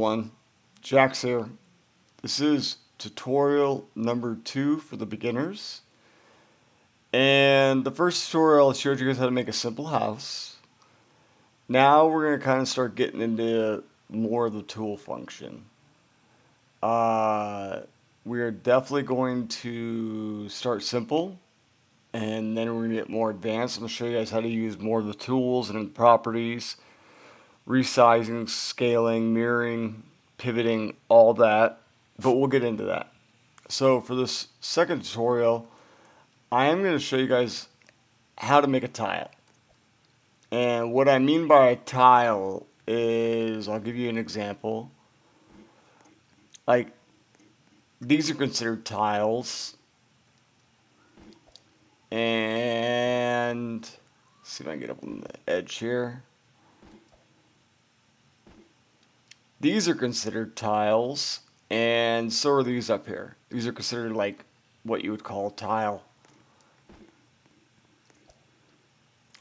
One, Jax here. This is tutorial number 2 for the beginners. And the first tutorial I showed you guys how to make a simple house. Now we're going to kind of start getting into more of the tool function. We are definitely going to start simple, and then we're going to get more advanced. I'm going to show you guys how to use more of the tools and the properties, resizing, scaling, mirroring, pivoting, all that, but we'll get into that. So for this second tutorial, I am going to show you guys how to make a tile. And what I mean by a tile is, I'll give you an example. Like, these are considered tiles. And, let's see if I can get up on the edge here. These are considered tiles, and so are these up here. These are considered like what you would call a tile.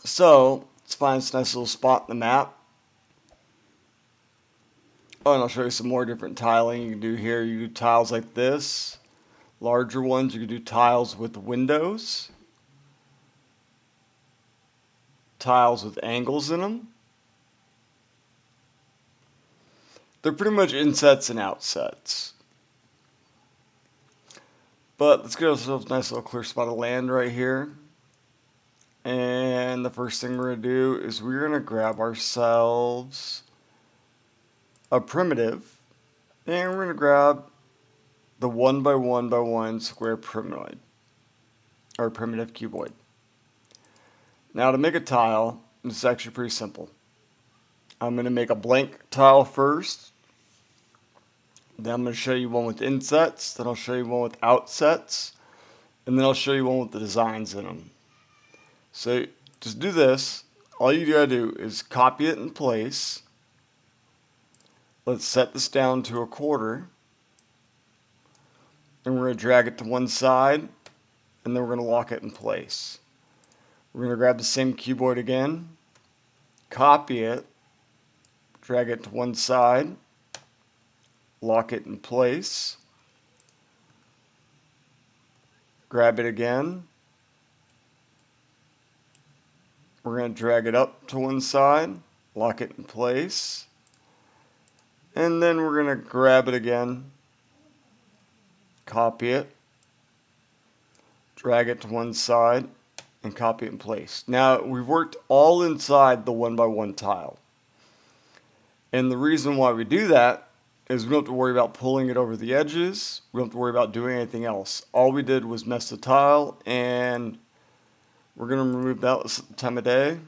So, let's find this nice little spot in the map. Oh, and I'll show you some more different tiling you can do here. You can do tiles like this. Larger ones, you can do tiles with windows. Tiles with angles in them. They're pretty much insets and outsets. But let's get ourselves a nice little clear spot of land right here. And the first thing we're going to do is we're going to grab ourselves a primitive. And we're going to grab the 1 by 1 by 1 square primoid. Or primitive cuboid. Now to make a tile, it's actually pretty simple. I'm going to make a blank tile first. Then I'm going to show you one with insets. Then I'll show you one with outsets. And then I'll show you one with the designs in them. So just do this. All you gotta do is copy it in place. Let's set this down to a quarter. And we're going to drag it to one side. And then we're going to lock it in place. We're going to grab the same cuboid again. Copy it. Drag it to one side. Lock it in place. Grab it again. We're going to drag it up to one side. Lock it in place. And then we're going to grab it again. Copy it. Drag it to one side. And copy it in place. Now, we've worked all inside the 1 by 1 tile. And the reason why we do that is we don't have to worry about pulling it over the edges. We don't have to worry about doing anything else. All we did was mess the tile, and we're going to remove that at the time of day.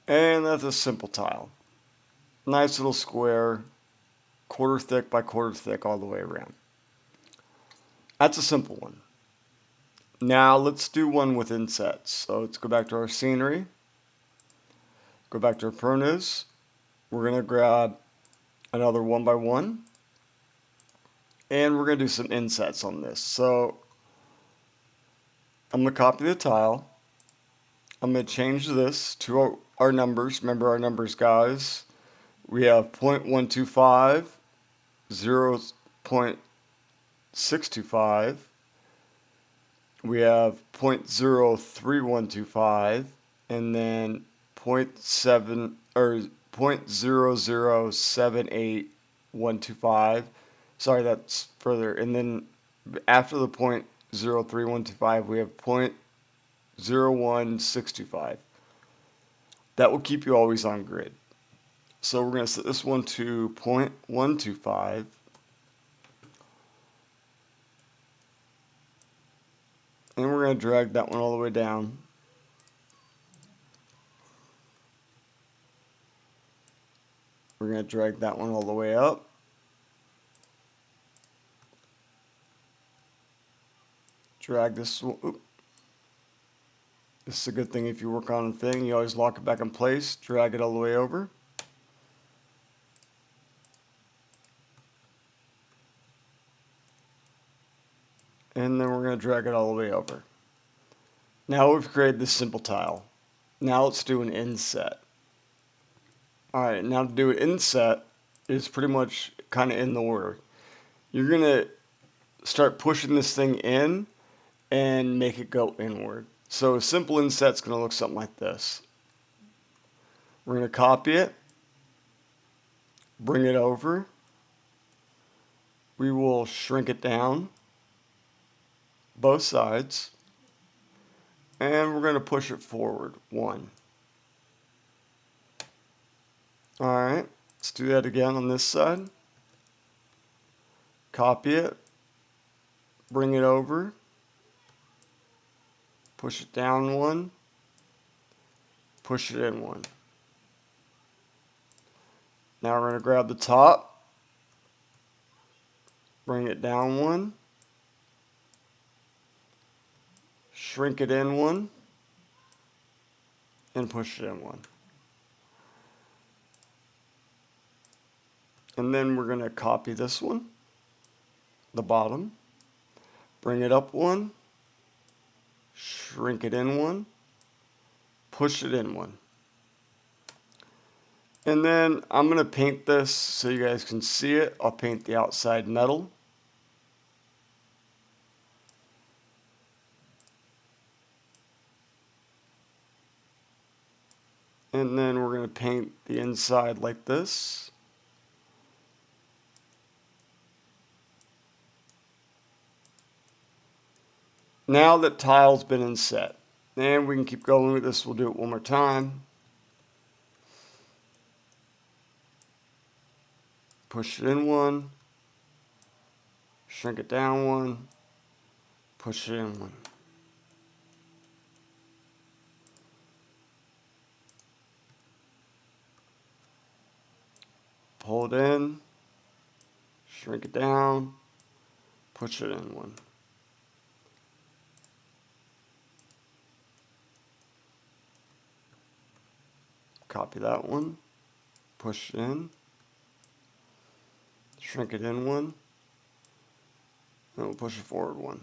And that's a simple tile. Nice little square, quarter thick by quarter thick all the way around. That's a simple one. Now let's do one with insets. So let's go back to our scenery. Go back to our furnace. We're going to grab another 1 by 1. And we're going to do some insets on this. So I'm going to copy the tile. I'm going to change this to our numbers. Remember our numbers, guys. We have 0.125, 0.625. We have 0.03125, and then 0.7 or 0.0078125. Sorry, that's further. And then after the 0.03125, we have 0.01625. That will keep you always on grid. So we're going to set this one to 0.125. And we're going to drag that one all the way down. We're going to drag that one all the way up. Drag this one. Oops. This is a good thing if you work on a thing. You always lock it back in place. Drag it all the way over. And then we're going to drag it all the way over. Now we've created this simple tile. Now let's do an inset. Alright, now to do an inset is pretty much kind of in the order. You're going to start pushing this thing in and make it go inward. So a simple inset's going to look something like this. We're going to copy it, bring it over. We will shrink it down, both sides, and we're going to push it forward, 1. Alright, let's do that again on this side. Copy it, bring it over, push it down 1, push it in 1. Now we're going to grab the top, bring it down 1, shrink it in 1, and push it in 1. And then we're going to copy this one, the bottom, bring it up 1, shrink it in 1, push it in 1. And then I'm going to paint this so you guys can see it. I'll paint the outside metal. And then we're going to paint the inside like this. Now that tile's been inset, and we can keep going with this. We'll do it one more time. Push it in 1, shrink it down 1, push it in 1. Pull it in, shrink it down, push it in 1. Copy that one, push it in, shrink it in 1, and we'll push it forward 1.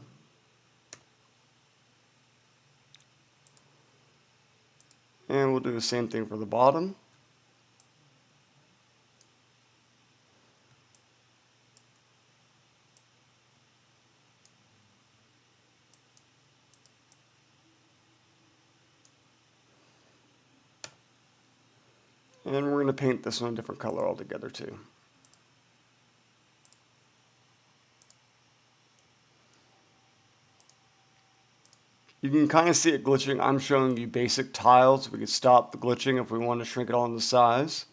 And we'll do the same thing for the bottom. And we're going to paint this one a different color altogether too. You can kind of see it glitching. I'm showing you basic tiles. We can stop the glitching if we want to shrink it all into size.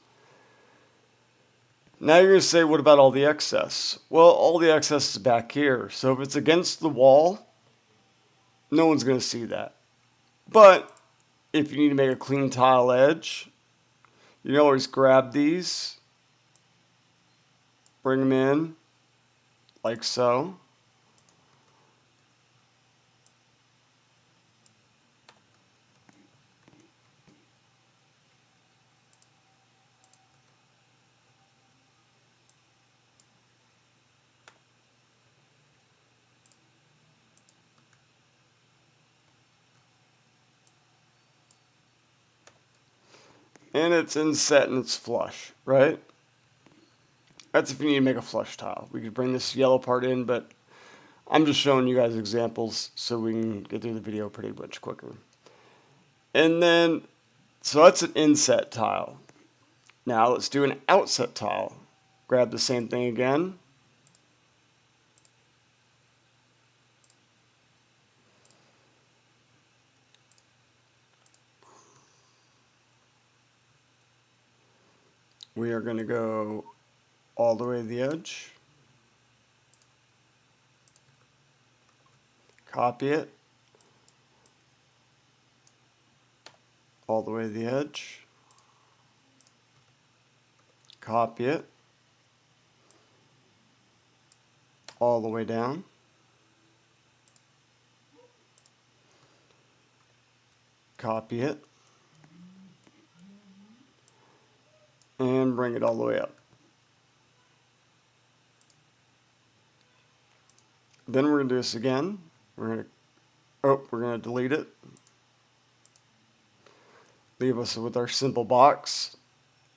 Now you're going to say, what about all the excess? Well, all the excess is back here. So if it's against the wall, no one's going to see that. But if you need to make a clean tile edge, you can always grab these, bring them in, like so. And it's inset and it's flush, right? That's if you need to make a flush tile. We could bring this yellow part in, but I'm just showing you guys examples so we can get through the video pretty much quicker. And then, so that's an inset tile. Now let's do an outset tile. Grab the same thing again. We are going to go all the way to the edge. Copy it. All the way to the edge. Copy it. All the way down. Copy it. And bring it all the way up. Then we're going to do this again. We're gonna delete it. Leave us with our simple box.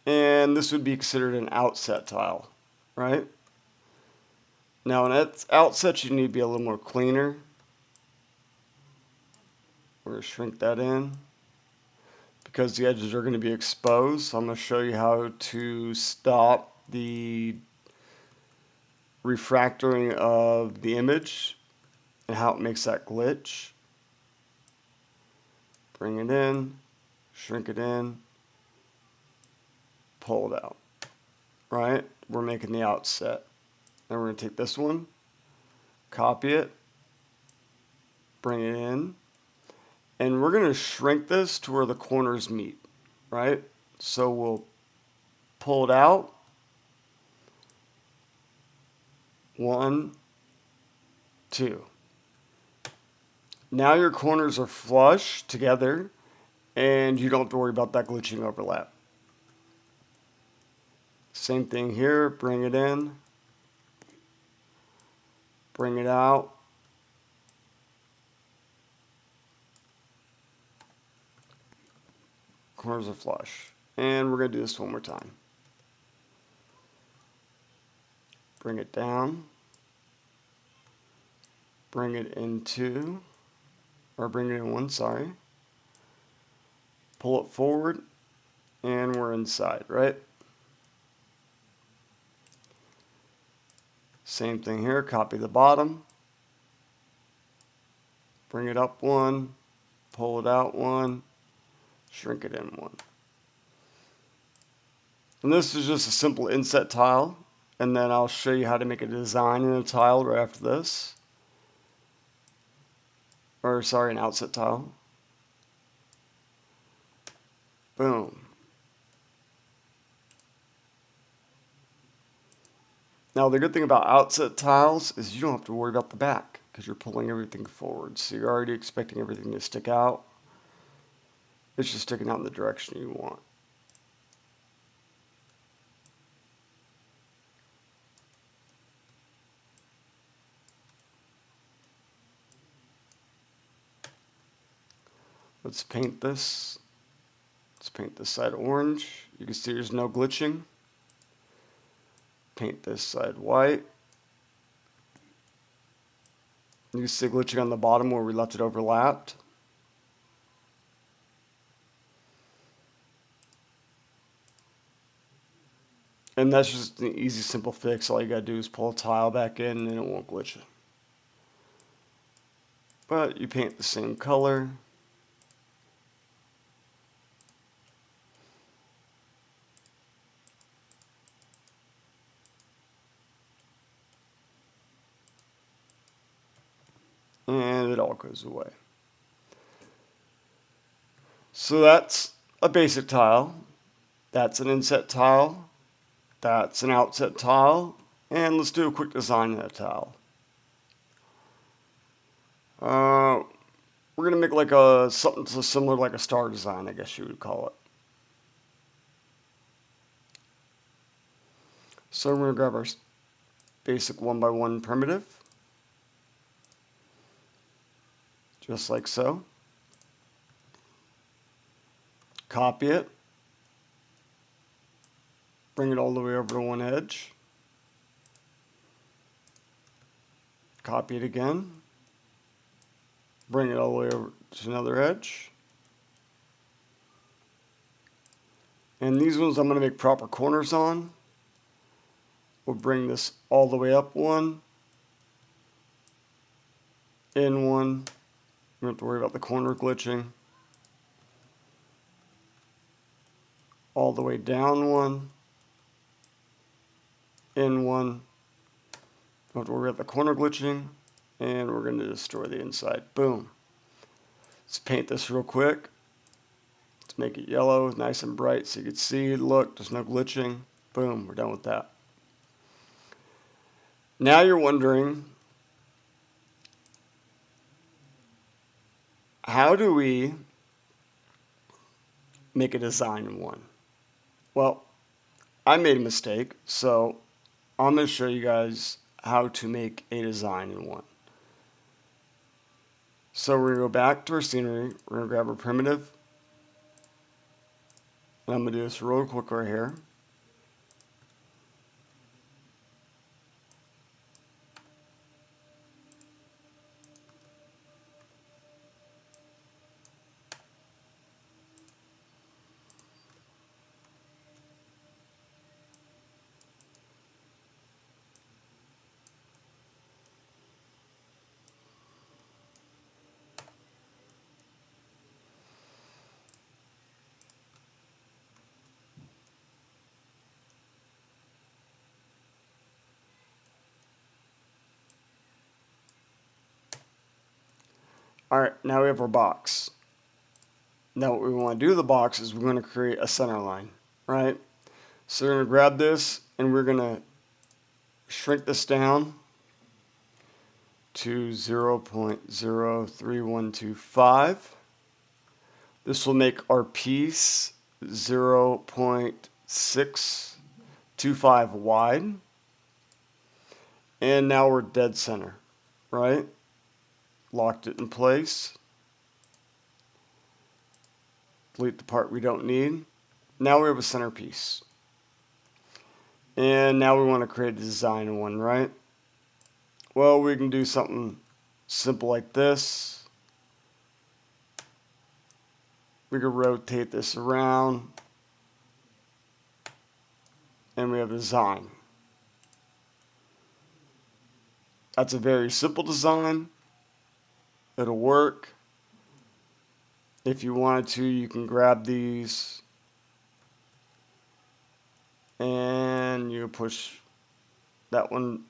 And this would be considered an outset tile, right? Now an outset you need to be a little more cleaner. We're gonna shrink that in because the edges are gonna be exposed. So I'm gonna show you how to stop the refractoring of the image and how it makes that glitch. Bring it in, shrink it in, pull it out, right? We're making the outset. Now we're going to take this one, copy it, bring it in, and we're going to shrink this to where the corners meet, right? So we'll pull it out. 1, 2. Now your corners are flush together, and you don't have to worry about that glitching overlap. Same thing here, bring it in, bring it out. Corners are flush. And we're going to do this one more time. Bring it down. Bring it into, or bring it in one, sorry. Pull it forward, and we're inside, right? Same thing here, copy the bottom. Bring it up one, pull it out one, shrink it in one. And this is just a simple inset tile, and then I'll show you how to make a design in a tile right after this. Or sorry, an outset tile. Boom. Now the good thing about outset tiles is you don't have to worry about the back because you're pulling everything forward. So you're already expecting everything to stick out. It's just sticking out in the direction you want. Let's paint this. Let's paint this side orange. You can see there's no glitching. Paint this side white. You can see glitching on the bottom where we left it overlapped. And that's just an easy, simple fix. All you gotta do is pull a tile back in and it won't glitch it. But you paint the same color. And it all goes away. So that's a basic tile. That's an inset tile. That's an outset tile. And let's do a quick design of that tile. We're going to make like something so similar like a star design, I guess you would call it. So we're going to grab our basic 1x1 primitive. Just like so. Copy it. Bring it all the way over to one edge. Copy it again. Bring it all the way over to another edge. And these ones I'm going to make proper corners on. We'll bring this all the way up one. In one. We don't have to worry about the corner glitching. All the way down one. In one. Don't have to worry about the corner glitching. And we're going to destroy the inside. Boom. Let's paint this real quick. Let's make it yellow, nice and bright so you can see. Look, there's no glitching. Boom, we're done with that. Now you're wondering, how do we make a design in one? Well, I made a mistake, so I'm going to show you guys how to make a design in one. So we're going to go back to our scenery. We're going to grab our primitive. And I'm going to do this real quick right here. All right, now we have our box. Now what we want to do to the box is we're going to create a center line, right? So we're going to grab this and we're going to shrink this down to 0.03125. This will make our piece 0.625 wide. And now we're dead center, right? Locked it in place. Delete the part we don't need. Now we have a centerpiece. And now we want to create a design one, right? Well, we can do something simple like this. We can rotate this around. And we have a design. That's a very simple design. It'll work. If you wanted to, you can grab these and you push that one.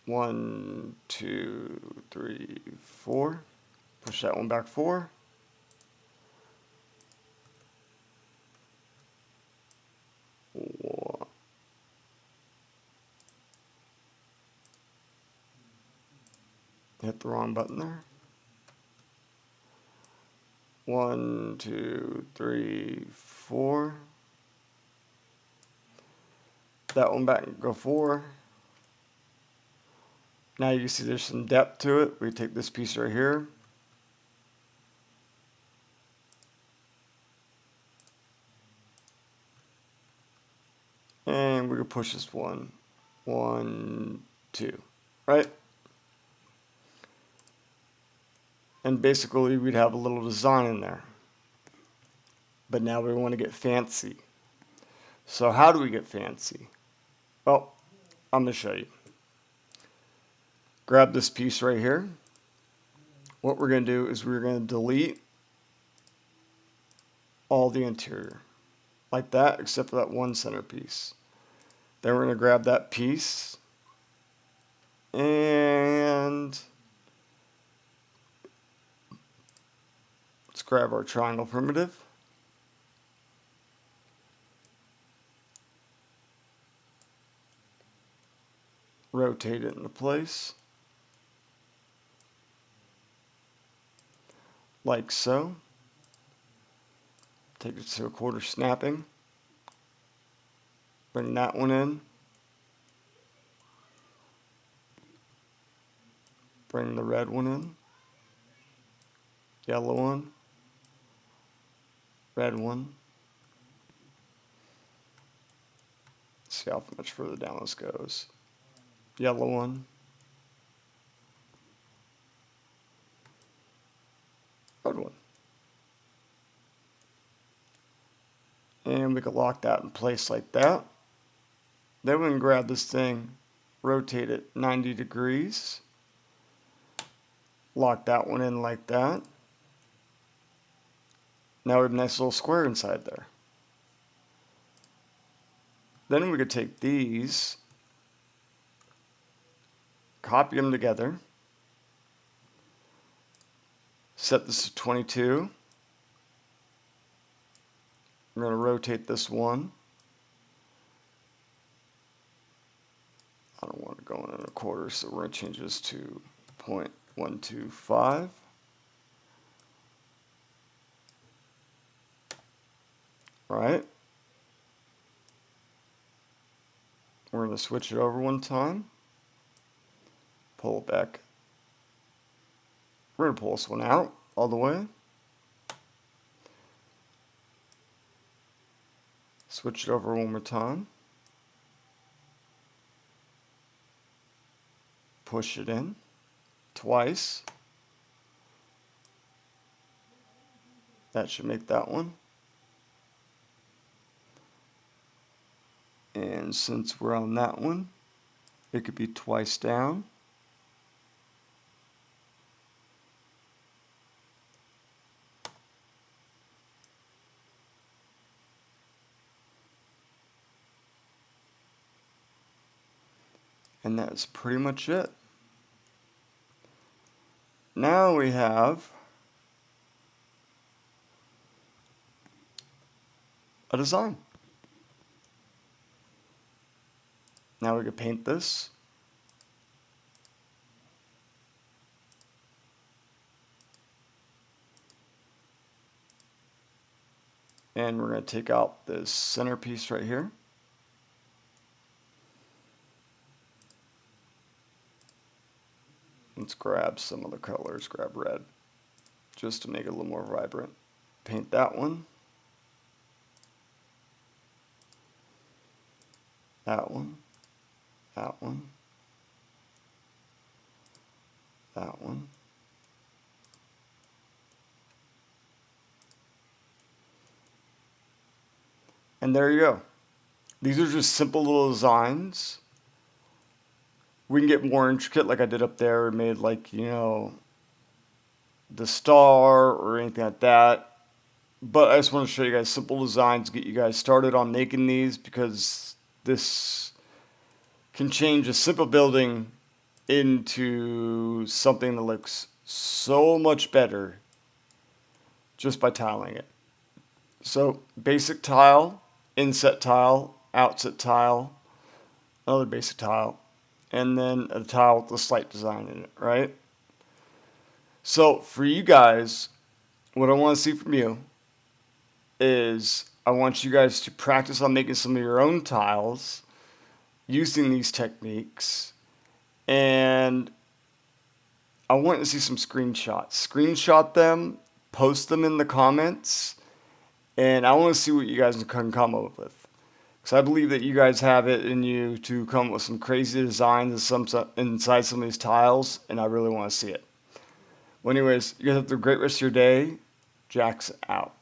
1, 2, 3, 4. Push that one back 4. Hit the wrong button there. 1, 2, 3, 4. That one back and go 4. Now you can see there's some depth to it. We take this piece right here. And we can push this 1, 1, 2, right? And basically we'd have a little design in there. But now we want to get fancy. So how do we get fancy? Well, I'm going to show you. Grab this piece right here. What we're going to do is we're going to delete all the interior. Like that, except for that one centerpiece. Then we're going to grab that piece. And let's grab our triangle primitive. Rotate it into place. Like so. Take it to a quarter snapping. Bring that one in. Bring the red one in. Yellow one. Red one. Let's see how much further down this goes. Yellow one. Red one. And we can lock that in place like that. Then we can grab this thing, rotate it 90 degrees. Lock that one in like that. Now we have a nice little square inside there. Then we could take these, copy them together, set this to 22. I'm going to rotate this one. I don't want to go in a quarter, so we're going to change this to 0.125. All right. We're going to switch it over one time. Pull it back We're going to pull this one out all the way. Switch it over one more time. Push it in twice. That should make that one. And since we're on that one, it could be twice down. And that's pretty much it. Now we have a design. Now we can paint this. And we're going to take out this centerpiece right here. Let's grab some other colors, grab red, just to make it a little more vibrant. Paint that one. That one. That one. That one. And there you go. These are just simple little designs. We can get more intricate like I did up there and made like, you know, the star or anything like that. But I just want to show you guys simple designs, get you guys started on making these, because this can change a simple building into something that looks so much better just by tiling it. So basic tile, inset tile, outset tile, another basic tile, and then a tile with a slight design in it, right? So for you guys, what I want to see from you is I want you guys to practice on making some of your own tiles using these techniques, and I want to see some screenshots. Screenshot them, post them in the comments, and I want to see what you guys can come up with. Because I believe that you guys have it in you to come up with some crazy designs inside some of these tiles, and I really want to see it. Well, anyways, you guys have a great rest of your day. Jack's out.